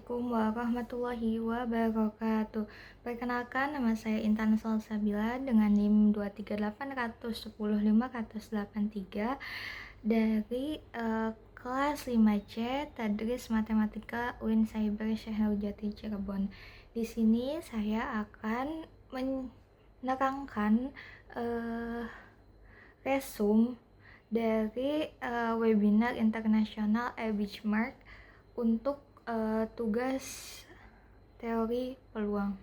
Assalamualaikum warahmatullahi wabarakatuh. Perkenalkan, nama saya Intan Salsabila dengan NIM 238110583 dari kelas 5C Tadris Matematika UIN Cyber Syahrul-Jati Cirebon. Di sini saya akan menerangkan resume dari webinar internasional benchmark untuk tugas teori peluang.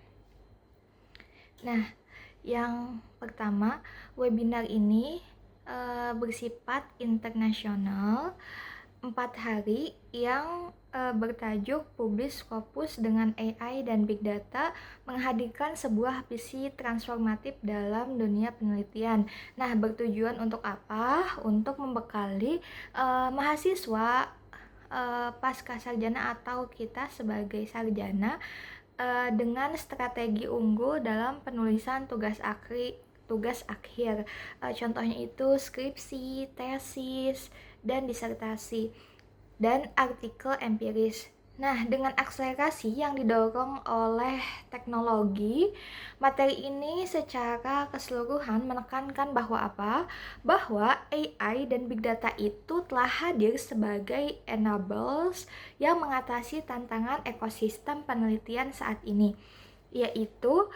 Nah, yang pertama, webinar ini bersifat internasional 4 hari yang bertajuk Publish Scopus dengan AI dan Big Data menghadirkan sebuah visi transformatif dalam dunia penelitian. Nah, bertujuan untuk apa? Untuk membekali mahasiswa pasca sarjana atau kita sebagai sarjana dengan strategi unggul dalam penulisan tugas akhir. Contohnya itu skripsi, tesis, dan disertasi, dan artikel empiris. Nah, dengan akselerasi yang didorong oleh teknologi, materi ini secara keseluruhan menekankan bahwa apa? Bahwa AI dan Big Data itu telah hadir sebagai enablers yang mengatasi tantangan ekosistem penelitian saat ini, yaitu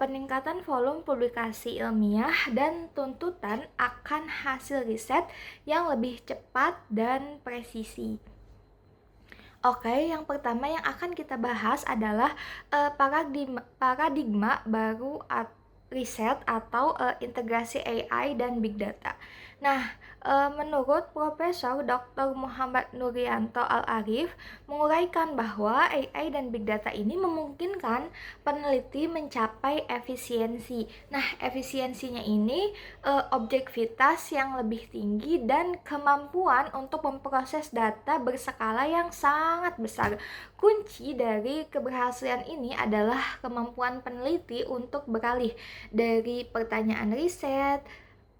peningkatan volume publikasi ilmiah dan tuntutan akan hasil riset yang lebih cepat dan presisi. Oke, yang pertama yang akan kita bahas adalah paradigma baru riset atau integrasi AI dan Big Data. Nah, menurut Profesor Dr. Muhammad Nuryanto Al-Arif menguraikan bahwa AI dan Big Data ini memungkinkan peneliti mencapai efisiensi. Nah, efisiensinya ini objektivitas yang lebih tinggi dan kemampuan untuk memproses data berskala yang sangat besar. Kunci dari keberhasilan ini adalah kemampuan peneliti untuk beralih dari pertanyaan riset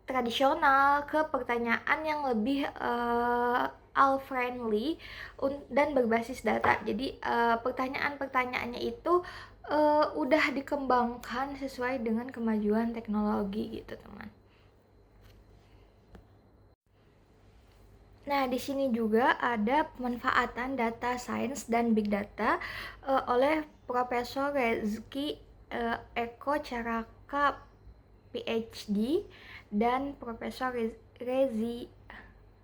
tradisional ke pertanyaan yang lebih all-friendly dan berbasis data. Jadi pertanyaan-pertanyaannya itu udah dikembangkan sesuai dengan kemajuan teknologi gitu, teman. Nah, di sini juga ada pemanfaatan data science dan big data oleh Profesor Rezky Eko Caraka PhD dan Profesor Rezi.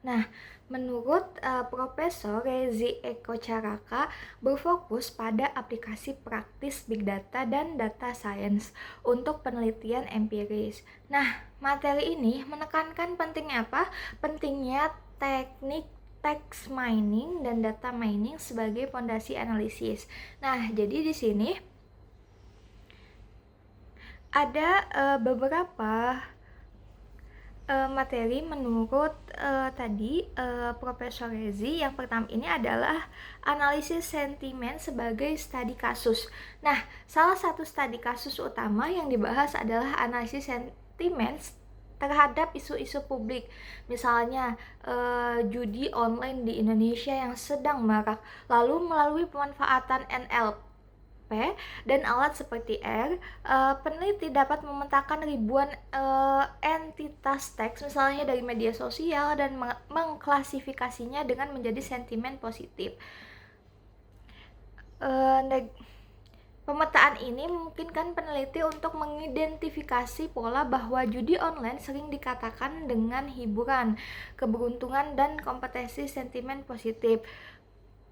Nah, menurut Profesor Rezi Eko Caraka berfokus pada aplikasi praktis Big Data dan Data Science untuk penelitian empiris. Nah, materi ini menekankan pentingnya apa? Pentingnya teknik text mining dan data mining sebagai fondasi analisis. Nah, jadi di sini ada beberapa materi menurut Profesor Rezi. Yang pertama ini adalah analisis sentimen sebagai studi kasus. Nah, salah satu studi kasus utama yang dibahas adalah analisis sentimen terhadap isu-isu publik, misalnya judi online di Indonesia yang sedang marak. Lalu melalui pemanfaatan NLP dan alat seperti R, peneliti dapat memetakan ribuan entitas teks misalnya dari media sosial dan mengklasifikasinya dengan menjadi sentimen positif. Pemetaan ini memungkinkan peneliti untuk mengidentifikasi pola bahwa judi online sering dikatakan dengan hiburan, keberuntungan, dan kompetensi sentimen positif.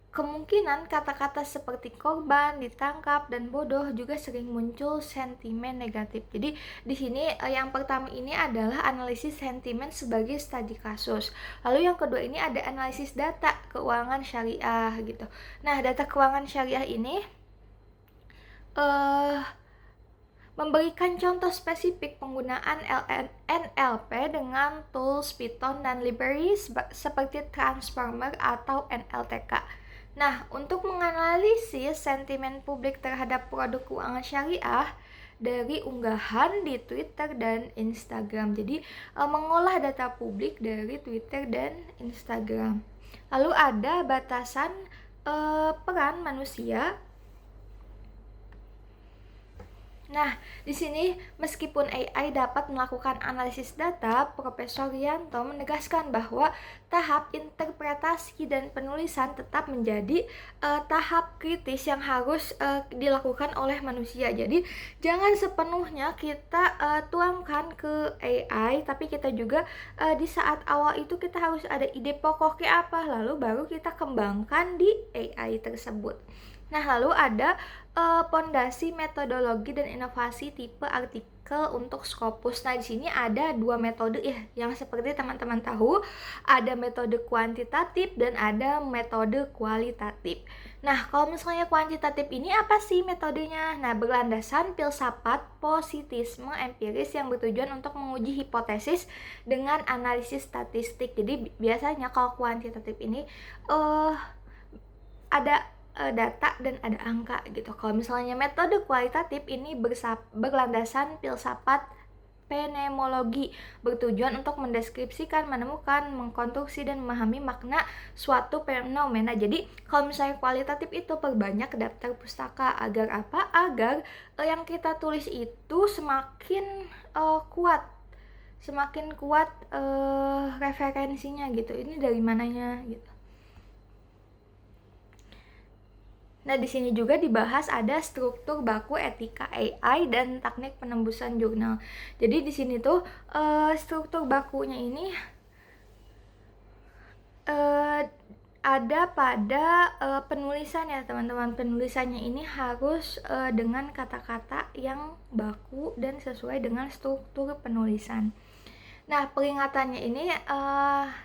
Kemungkinan kata-kata seperti korban, ditangkap, dan bodoh juga sering muncul sentimen negatif. Jadi di sini yang pertama ini adalah analisis sentimen sebagai studi kasus. Lalu yang kedua ini ada analisis data keuangan syariah gitu. Nah, data keuangan syariah ini memberikan contoh spesifik penggunaan NLP dengan tools Python dan libraries seperti Transformer atau NLTK. Nah, untuk menganalisis sentimen publik terhadap produk keuangan syariah dari unggahan di Twitter dan Instagram. Jadi, mengolah data publik dari Twitter dan Instagram. Lalu ada batasan peran manusia. Nah, di sini meskipun AI dapat melakukan analisis data, Profesor Rianto menegaskan bahwa tahap interpretasi dan penulisan tetap menjadi tahap kritis yang harus dilakukan oleh manusia. Jadi, jangan sepenuhnya kita tuangkan ke AI, tapi kita juga di saat awal itu kita harus ada ide pokoknya apa, lalu baru kita kembangkan di AI tersebut. Nah, lalu ada pondasi metodologi dan inovasi tipe artikel untuk Scopus. Nah, di sini ada dua metode ya, yang seperti teman-teman tahu, ada metode kuantitatif dan ada metode kualitatif. Nah, kalau misalnya kuantitatif ini apa sih metodenya? Nah, berlandasan filsafat positisme empiris yang bertujuan untuk menguji hipotesis dengan analisis statistik. Jadi biasanya kalau kuantitatif ini ada data dan ada angka gitu. Kalau misalnya metode kualitatif ini berlandasan filsafat fenomenologi, bertujuan untuk mendeskripsikan, menemukan, mengkonstruksi dan memahami makna suatu fenomena. Jadi kalau misalnya kualitatif itu perbanyak daftar pustaka agar apa? Agar yang kita tulis itu semakin kuat, referensinya gitu. Ini dari mananya gitu. Nah, di sini juga dibahas ada struktur baku etika AI dan teknik penembusan jurnal. Jadi di sini tuh struktur bakunya ini ada pada penulisan ya teman-teman. Penulisannya ini harus dengan kata-kata yang baku dan sesuai dengan struktur penulisan. Nah, peringatannya ini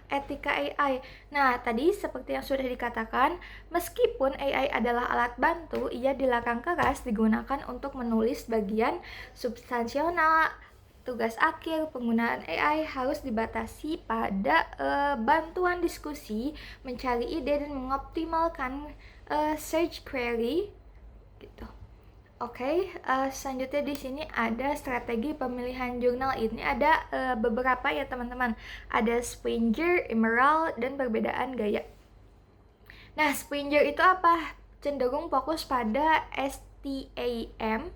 etika AI. Nah, tadi seperti yang sudah dikatakan, meskipun AI adalah alat bantu, ia dilarang keras digunakan untuk menulis bagian substansional. Tugas akhir penggunaan AI harus dibatasi pada bantuan diskusi, mencari ide dan mengoptimalkan search query gitu. Oke, selanjutnya di sini ada strategi pemilihan jurnal. Ini ada beberapa ya teman-teman. Ada Springer, Emerald, dan perbedaan gaya. Nah, Springer itu apa? Cenderung fokus pada STEM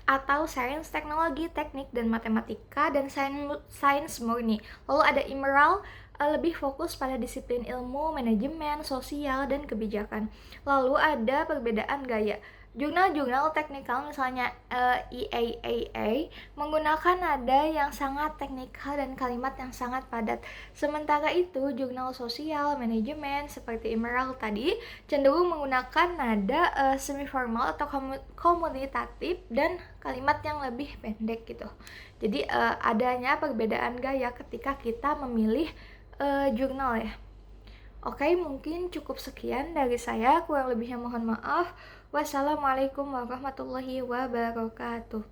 atau sains, teknologi, teknik, dan matematika, dan sains murni. Lalu ada Emerald, lebih fokus pada disiplin ilmu, manajemen, sosial, dan kebijakan. Lalu ada perbedaan gaya. Jurnal-jurnal teknikal misalnya EAAA menggunakan nada yang sangat teknikal dan kalimat yang sangat padat. Sementara itu, jurnal sosial, manajemen seperti Emerald tadi cenderung menggunakan nada semi-formal atau komunitatif dan kalimat yang lebih pendek gitu. Jadi adanya perbedaan gaya ketika kita memilih jurnal ya. Oke, mungkin cukup sekian dari saya. Kurang lebihnya mohon maaf. Wassalamualaikum warahmatullahi wabarakatuh.